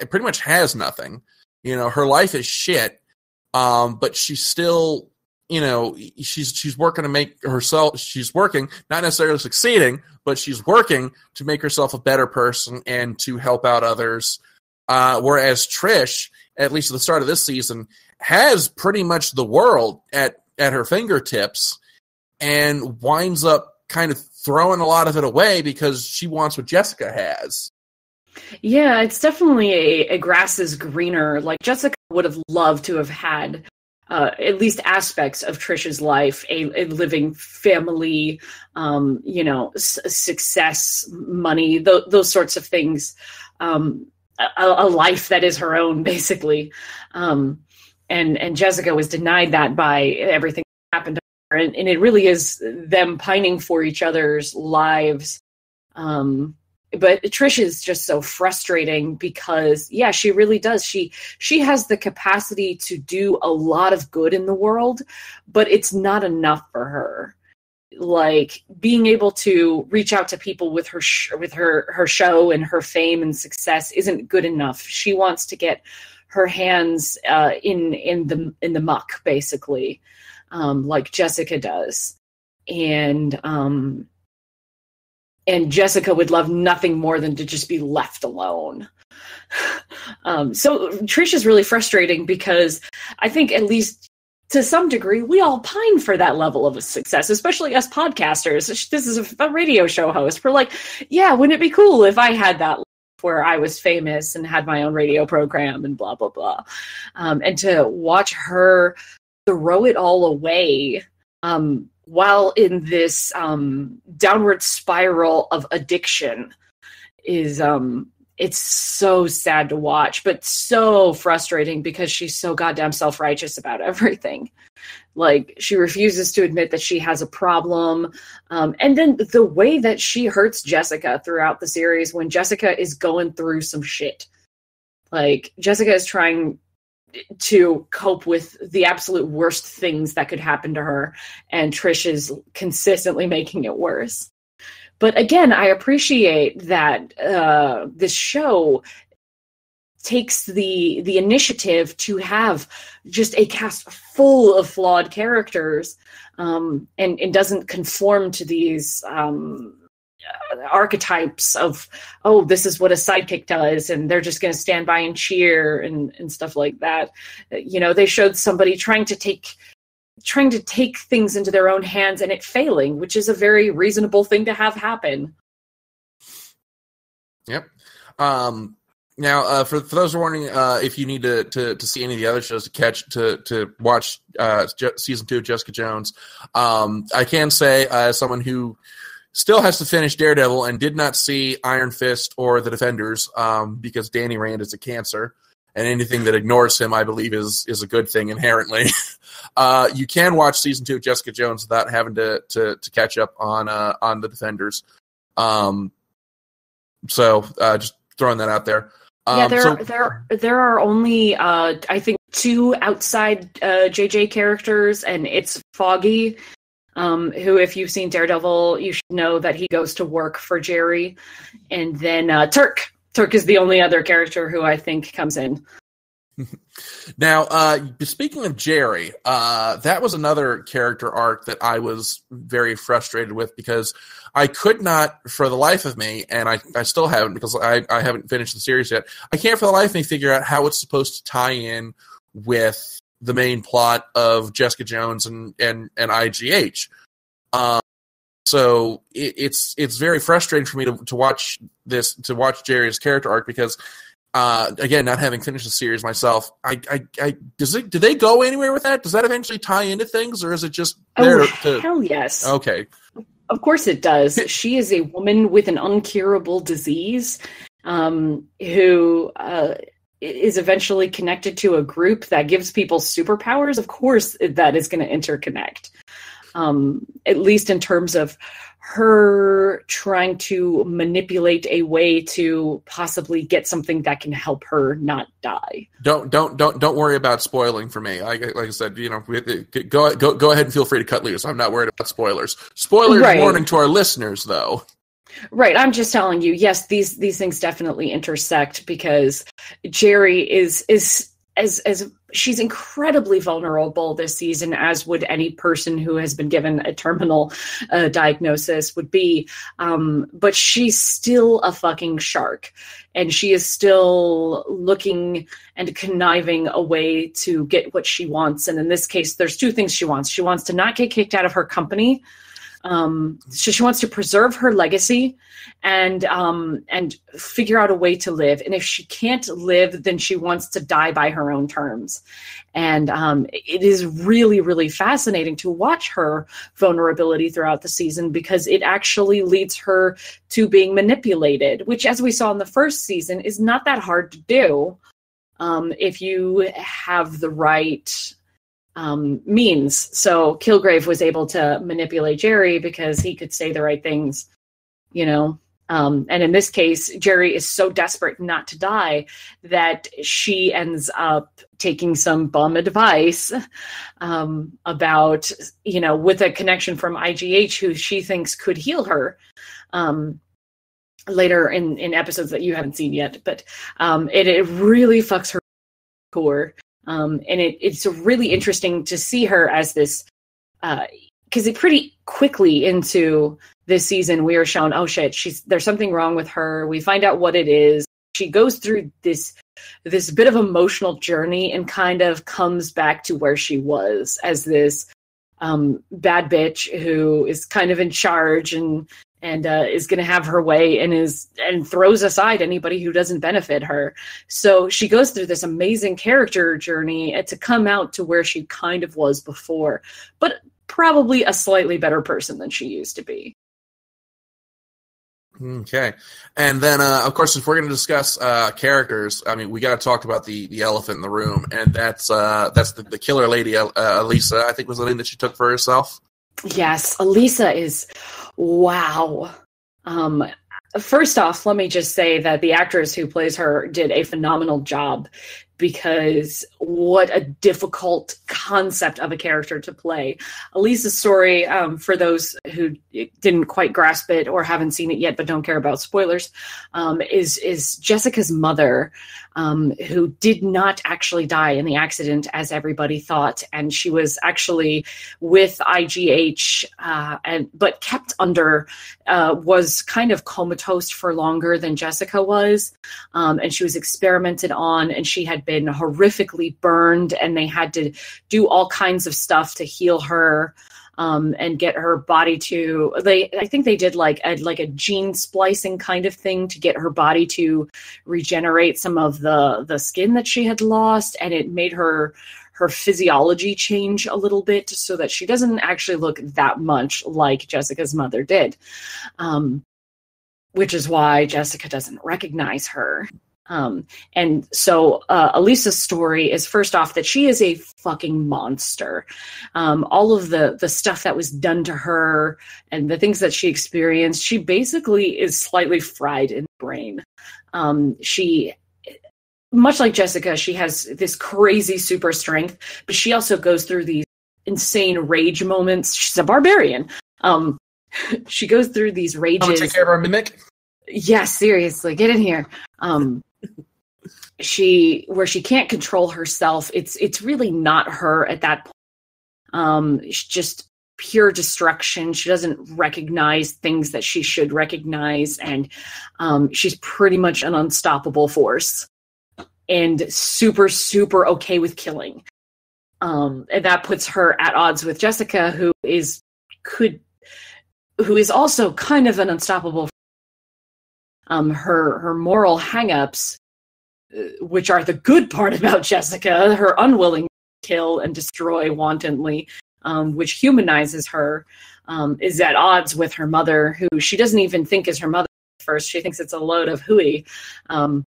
[SPEAKER 1] pretty much has nothing. Her life is shit, but she's still, she's working to make herself. She's working, not necessarily succeeding, but she's working to make herself a better person and to help out others. Whereas Trish, at least at the start of this season, has pretty much the world at her fingertips, and winds up kind of throwing a lot of it away because she wants what Jessica has.
[SPEAKER 2] Yeah, it's definitely a grass is greener. Like, Jessica would have loved to have had at least aspects of Trish's life, a living family, success, money, those sorts of things, a life that is her own, basically. And Jessica was denied that by everything that happened to her. And it really is them pining for each other's lives. But Trish is just so frustrating because, yeah, she really does. She has the capacity to do a lot of good in the world, but it's not enough for her. Like, being able to reach out to people with her show and her fame and success isn't good enough. She wants to get her hands in the muck, basically, like Jessica does, and Jessica would love nothing more than to just be left alone. So Trish is really frustrating because I think, at least to some degree, we all pine for that level of success, especially us podcasters. This is a radio show host. We're like, yeah, wouldn't it be cool if I had that life where I was famous and had my own radio program and blah, blah, blah. And to watch her throw it all away, while in this downward spiral of addiction, is it's so sad to watch, but so frustrating because she's so goddamn self-righteous about everything. Like, she refuses to admit that she has a problem. And then the way that she hurts Jessica throughout the series, when Jessica is going through some shit. Like, Jessica is trying to cope with the absolute worst things that could happen to her, and Trish is consistently making it worse. But again, I appreciate that this show takes the initiative to have just a cast full of flawed characters, and doesn't conform to these archetypes of, oh, this is what a sidekick does, and they're just going to stand by and cheer and stuff like that. They showed somebody trying to take things into their own hands and it failing, which is a very reasonable thing to have happen.
[SPEAKER 1] Yep. Now, for those who are wondering, if you need to see any of the other shows to watch season 2 of Jessica Jones, I can say, as someone who still has to finish Daredevil and did not see Iron Fist or The Defenders, because Danny Rand is a cancer, and anything that ignores him, I believe, is a good thing inherently. You can watch season 2 of Jessica Jones without having to catch up on The Defenders. So just throwing that out there.
[SPEAKER 2] There are only I think 2 outside JJ characters, and it's Foggy, who, if you've seen Daredevil, you should know that he goes to work for Jerry, and then Turk is the only other character who I think comes in.
[SPEAKER 1] Now, speaking of Jerry, that was another character arc that I was very frustrated with, because I could not, for the life of me, and I still haven't, because I haven't finished the series yet, I can't for the life of me figure out how it's supposed to tie in with the main plot of Jessica Jones and IGH. So it's very frustrating for me to watch Jerry's character arc, because again, not having finished the series myself, do they go anywhere with that? Does that eventually tie into things, or is it just there?
[SPEAKER 2] Hell yes.
[SPEAKER 1] Okay.
[SPEAKER 2] Of course it does. She is a woman with an uncurable disease, who is eventually connected to a group that gives people superpowers. Of course that is going to interconnect. At least in terms of her trying to manipulate a way to possibly get something that can help her not die.
[SPEAKER 1] Don't worry about spoiling for me. Like I said, go ahead and feel free to cut loose. I'm not worried about spoilers. Spoilers warning to our listeners, though.
[SPEAKER 2] Right, I'm just telling you. Yes, these things definitely intersect, because Jerry is as she's incredibly vulnerable this season, as would any person who has been given a terminal diagnosis would be. But she's still a fucking shark, and she is still looking and conniving a way to get what she wants. And in this case, there's 2 things she wants. She wants to not get kicked out of her company. So she wants to preserve her legacy and figure out a way to live. And if she can't live, then she wants to die by her own terms. And it is really, really fascinating to watch her vulnerability throughout the season, because it actually leads her to being manipulated, which, as we saw in the first season, is not that hard to do if you have the right means. So Kilgrave was able to manipulate Jerry because he could say the right things, and in this case, Jerry is so desperate not to die that she ends up taking some bum advice about, with a connection from IGH, who she thinks could heal her later in episodes that you haven't seen yet. But it really fucks her core. And it's really interesting to see her as this, because it pretty quickly into this season, we are shown, oh shit, there's something wrong with her. We find out what it is. She goes through this bit of emotional journey and kind of comes back to where she was as this bad bitch who is kind of in charge and is going to have her way and throws aside anybody who doesn't benefit her. So she goes through this amazing character journey to come out to where she kind of was before, but probably a slightly better person than she used to be.
[SPEAKER 1] Okay. And then, of course, if we're going to discuss characters, I mean, we got to talk about the elephant in the room, and that's the killer lady, Elisa, I think was the name that she took for herself.
[SPEAKER 2] Yes, Elisa is, wow. First off, let me just say that the actress who plays her did a phenomenal job, because what a difficult concept of a character to play. Elisa's story, for those who didn't quite grasp it or haven't seen it yet but don't care about spoilers, is Jessica's mother who did not actually die in the accident as everybody thought. And she was actually with IGH, but kept under, was kind of comatose for longer than Jessica was. And she was experimented on, and she had been horrifically burned, and they had to do all kinds of stuff to heal her. And get her body to, I think they did like a gene splicing kind of thing to get her body to regenerate some of the skin that she had lost, and it made her physiology change a little bit so that she doesn't actually look that much like Jessica's mother did, which is why Jessica doesn't recognize her. And so Elisa's story is, first off, that she is a fucking monster. All of the stuff that was done to her and the things that she experienced, she basically is slightly fried in the brain. She, much like Jessica, she has this crazy super strength, but she also goes through these insane rage moments. She's a barbarian. She goes through these rages.
[SPEAKER 1] I'm gonna take care of our mimic.
[SPEAKER 2] Yeah, seriously, get in here. Where she can't control herself, it's really not her at that point. It's just pure destruction. She doesn't recognize things that she should recognize, and she's pretty much an unstoppable force and super, super okay with killing. And that puts her at odds with Jessica, who is also kind of an unstoppable. Her moral hang-ups, which are the good part about Jessica, her unwilling to kill and destroy wantonly, which humanizes her, is at odds with her mother, who she doesn't even think is her mother at first. She thinks it's a load of hooey. And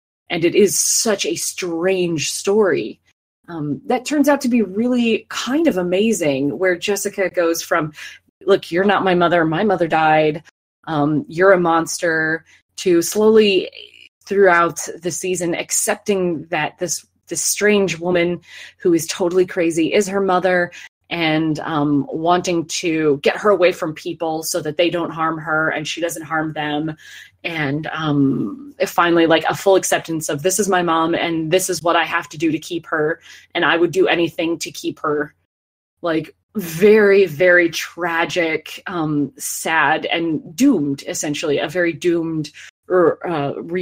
[SPEAKER 2] it is such a strange story that turns out to be really kind of amazing, where Jessica goes from, look, you're not my mother died, you're a monster, to slowly throughout the season accepting that this strange woman who is totally crazy is her mother, and wanting to get her away from people so that they don't harm her and she doesn't harm them. And finally, like, a full acceptance of, this is my mom and this is what I have to do to keep her, and I would do anything to keep her. Like, very, very tragic, sad, and doomed, essentially. A very doomed reuniting?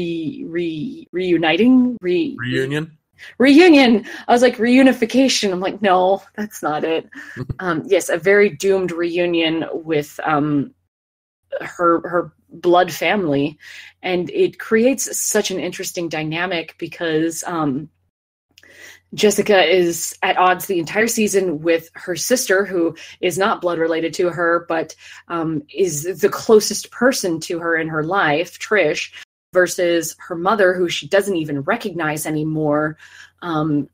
[SPEAKER 1] Reunion?
[SPEAKER 2] Reunion! I was like, reunification. I'm like, no, that's not it. Yes, a very doomed reunion with her blood family. And it creates such an interesting dynamic because Jessica is at odds the entire season with her sister, who is not blood related to her, but is the closest person to her in her life, Trish, versus her mother, who she doesn't even recognize anymore, and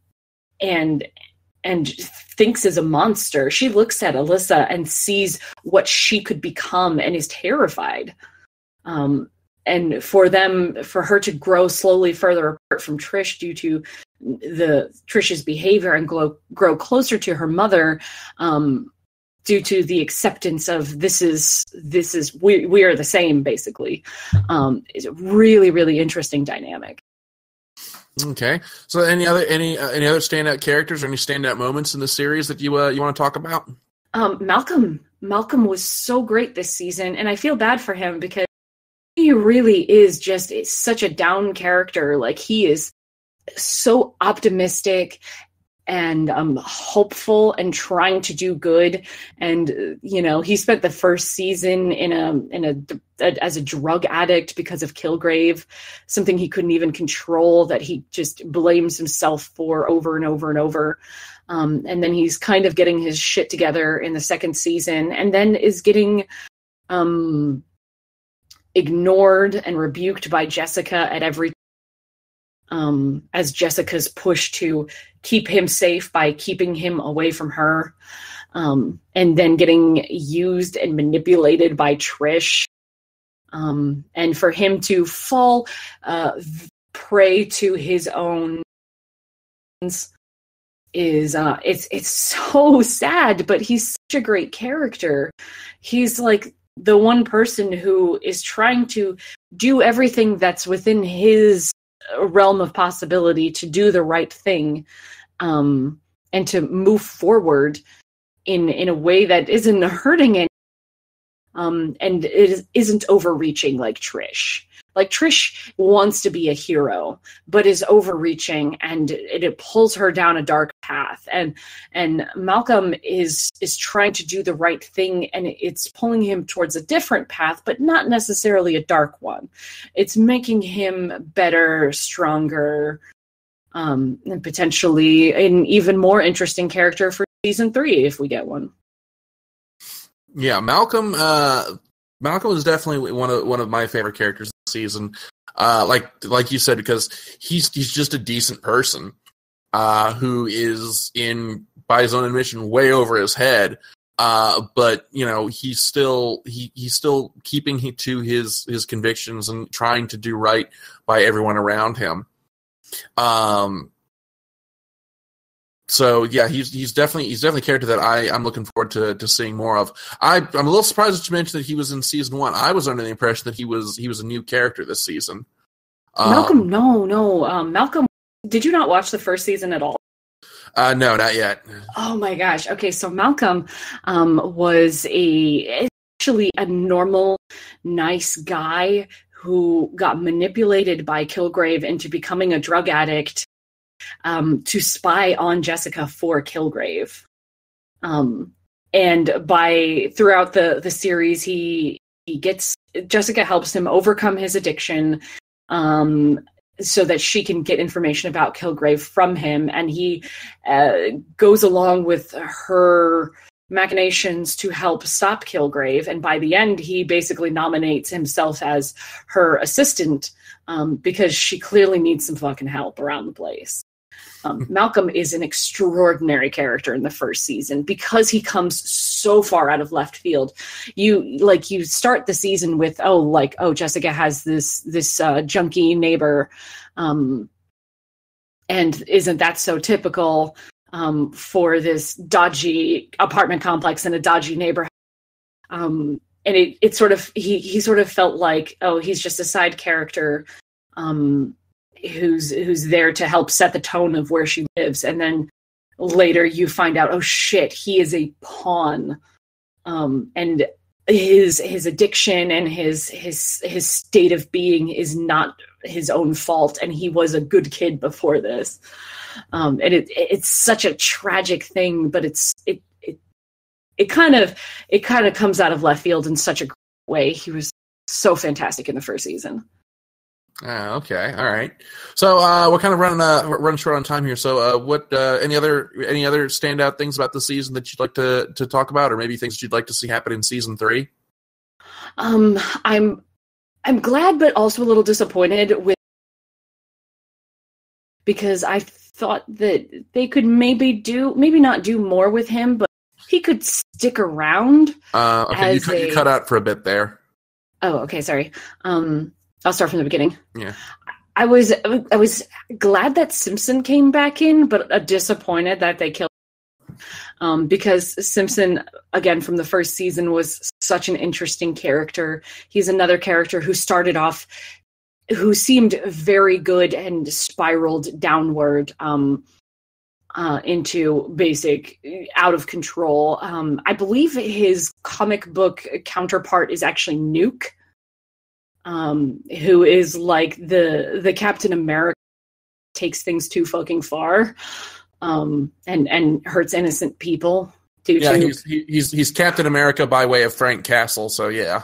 [SPEAKER 2] thinks is a monster. She looks at Alyssa and sees what she could become and is terrified. And for her to grow slowly further apart from Trish due to Trish's behavior and grow closer to her mother, due to the acceptance of we are the same, basically, is a really, really interesting dynamic.
[SPEAKER 1] Okay, so any other standout characters or any standout moments in the series that you want to talk about?
[SPEAKER 2] Malcolm was so great this season, and I feel bad for him because he really is just such a down character. Like, he is so optimistic and hopeful and trying to do good. And he spent the first season as a drug addict because of Kilgrave, something he couldn't even control, that he just blames himself for over and over and over. And then he's kind of getting his shit together in the second season, and then is getting ignored and rebuked by Jessica at every as Jessica's push to keep him safe by keeping him away from her, and then getting used and manipulated by Trish, and for him to fall prey to his own is it's so sad. But he's such a great character. He's like the one person who is trying to do everything that's within his realm of possibility to do the right thing, and to move forward in a way that isn't hurting it, and it isn't overreaching like Trish. Like Trish wants to be a hero, but is overreaching, and it pulls her down a dark path. And Malcolm is trying to do the right thing, and it's pulling him towards a different path, but not necessarily a dark one. It's making him better, stronger, and potentially an even more interesting character for season 3 if we get one.
[SPEAKER 1] Yeah, Malcolm is definitely one of my favorite characters this season. Like you said, because he's just a decent person who is, by his own admission, way over his head. But he's still keeping to his convictions and trying to do right by everyone around him. So yeah, he's definitely a character that I'm looking forward to seeing more of. I'm a little surprised that you mentioned that he was in season 1. I was under the impression that he was a new character this season.
[SPEAKER 2] Malcolm, no. Malcolm, did you not watch the first season at all?
[SPEAKER 1] No, not yet.
[SPEAKER 2] Oh my gosh. Okay, so Malcolm was actually a normal, nice guy who got manipulated by Kilgrave into becoming a drug addict, to spy on Jessica for Kilgrave. And throughout the series, Jessica helps him overcome his addiction, so that she can get information about Kilgrave from him. And he goes along with her machinations to help stop Kilgrave. And by the end, he basically nominates himself as her assistant, because she clearly needs some fucking help around the place. Malcolm is an extraordinary character in the first season because he comes so far out of left field. You start the season with, Jessica has this junkie neighbor, and isn't that so typical for this dodgy apartment complex in a dodgy neighborhood? And it sort of he sort of felt like, he's just a side character, who's there to help set the tone of where she lives. And then later you find out, oh shit, he is a pawn. And his addiction and his state of being is not his own fault. And he was a good kid before this. And it's such a tragic thing, but it kind of comes out of left field in such a great way. He was so fantastic in the first season.
[SPEAKER 1] Okay, all right. So we're kind of running short on time here. So what any other standout things about the season that you'd like to talk about, or maybe things that you'd like to see happen in season 3?
[SPEAKER 2] I'm glad, but also a little disappointed because I thought that they could maybe not do more with him, but he could stick around.
[SPEAKER 1] Okay, you cut out for a bit there.
[SPEAKER 2] Oh, okay, sorry. I'll start from the beginning.
[SPEAKER 1] Yeah.
[SPEAKER 2] I was glad that Simpson came back in, but disappointed that they killed him. Because Simpson, again, from the first season, was such an interesting character. He's another character who started off, who seemed very good and spiraled downward into basic out of control. I believe his comic book counterpart is actually Nuke. Who is like the Captain America, takes things too fucking far, and hurts innocent people. He's Captain America by way of Frank Castle. So yeah,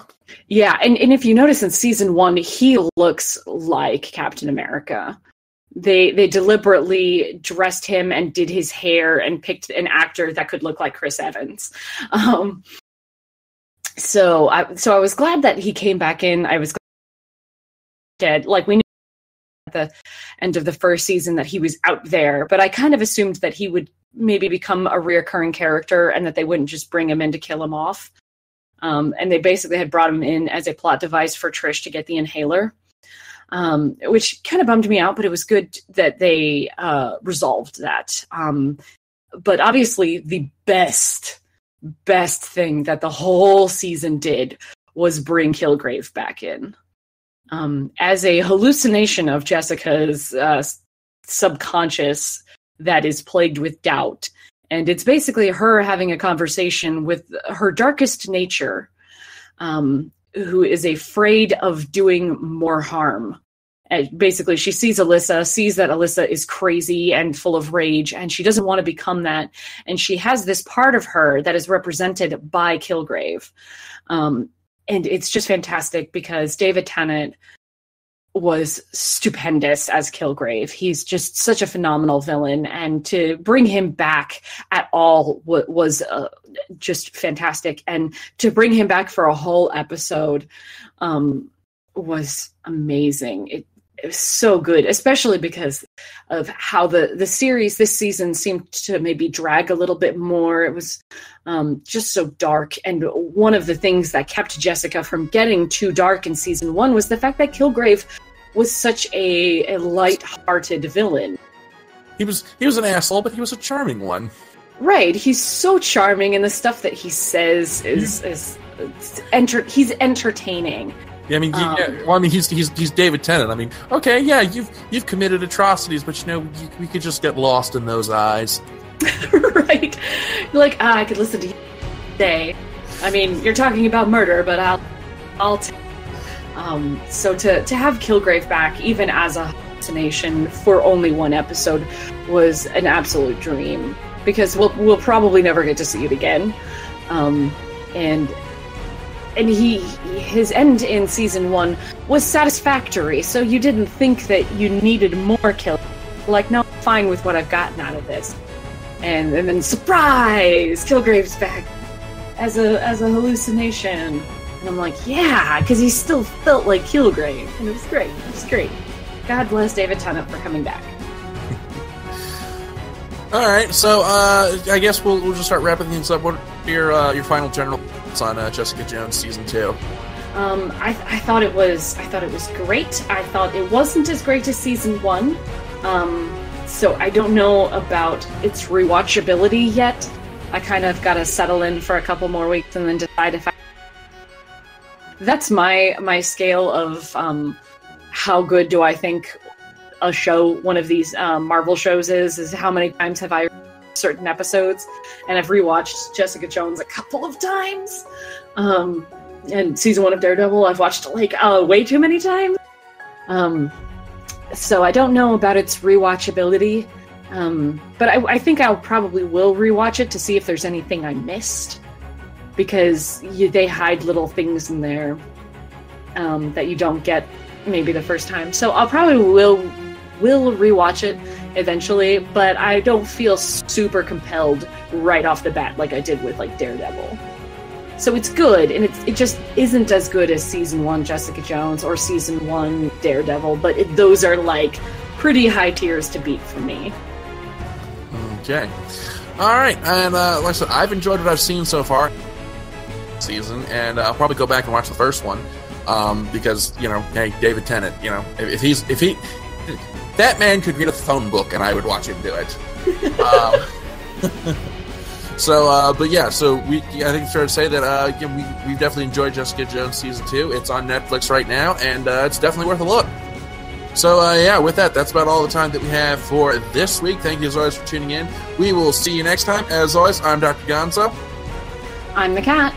[SPEAKER 2] and if you notice in season 1, he looks like Captain America. They deliberately dressed him and did his hair and picked an actor that could look like Chris Evans. So I was glad that he came back in. I was dead. Like, we knew at the end of the first season that he was out there, but I kind of assumed that he would maybe become a reoccurring character and that they wouldn't just bring him in to kill him off. And they basically had brought him in as a plot device for Trish to get the inhaler, which kind of bummed me out, but it was good that they resolved that. But obviously the best thing that the whole season did was bring Kilgrave back in. as a hallucination of Jessica's subconscious that is plagued with doubt. And it's basically her having a conversation with her darkest nature, who is afraid of doing more harm. And basically, she sees that Alyssa is crazy and full of rage, and she doesn't want to become that. And she has this part of her that is represented by Kilgrave. And it's just fantastic because David Tennant was stupendous as Kilgrave. He's just such a phenomenal villain, and to bring him back at all was just fantastic. And to bring him back for a whole episode was amazing. It was so good, especially because of how the series this season seemed to maybe drag a little bit more. It was just so dark. And one of the things that kept Jessica from getting too dark in season 1 was the fact that Kilgrave was such a light-hearted villain.
[SPEAKER 1] He was an asshole, but he was a charming one.
[SPEAKER 2] Right. He's so charming, and the stuff that he says he's entertaining.
[SPEAKER 1] Yeah, I mean, he's David Tennant. I mean, okay, yeah, you've committed atrocities, but we could just get lost in those eyes.
[SPEAKER 2] Right. You're like, I could listen to you today. I mean, you're talking about murder, but I'll so to have Kilgrave back, even as a hallucination for only one episode, was an absolute dream, because we'll probably never get to see it again. And his end in season 1 was satisfactory, so you didn't think that you needed more kill. Like, no, I'm fine with what I've gotten out of this. And then surprise, Kilgrave's back as a hallucination. And I'm like, yeah, because he still felt like Kilgrave. And it was great. It was great. God bless David Tennant for coming back.
[SPEAKER 1] All right, so I guess we'll just start wrapping things up. What are your final general thoughts on Jessica Jones season 2?
[SPEAKER 2] I thought it was great. I thought it wasn't as great as season 1. So I don't know about its rewatchability yet. I kind of got to settle in for a couple more weeks and then decide if I... That's my scale of how good do I think a show, one of these Marvel shows is how many times have I certain episodes. And I've rewatched Jessica Jones a couple of times. And season 1 of Daredevil I've watched way too many times. So I don't know about its rewatchability. But I think I probably will rewatch it to see if there's anything I missed. Because they hide little things in there that you don't get maybe the first time. So I'll probably will rewatch it eventually, but I don't feel super compelled right off the bat like I did with Daredevil. So it's good, and it just isn't as good as season 1 Jessica Jones or season 1 Daredevil, but those are pretty high tiers to beat for me.
[SPEAKER 1] Okay. All right, and like I said, I've enjoyed what I've seen so far season, and I'll probably go back and watch the first one because hey, David Tennant, if he that man could read a phone book and I would watch him do it. But yeah, so I think it's fair to say that we've definitely enjoyed Jessica Jones season 2. It's on Netflix right now, and it's definitely worth a look. So yeah, with that's about all the time that we have for this week. Thank you as always for tuning in. We will see you next time. As always, I'm Dr. Gonzo.
[SPEAKER 2] I'm the cat.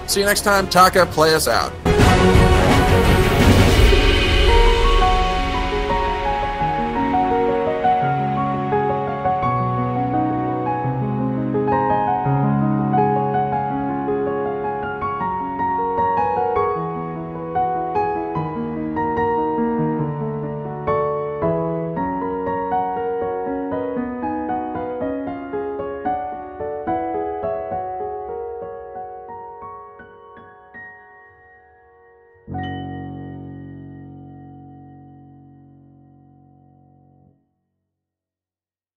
[SPEAKER 1] See you next time. Taka, play us out.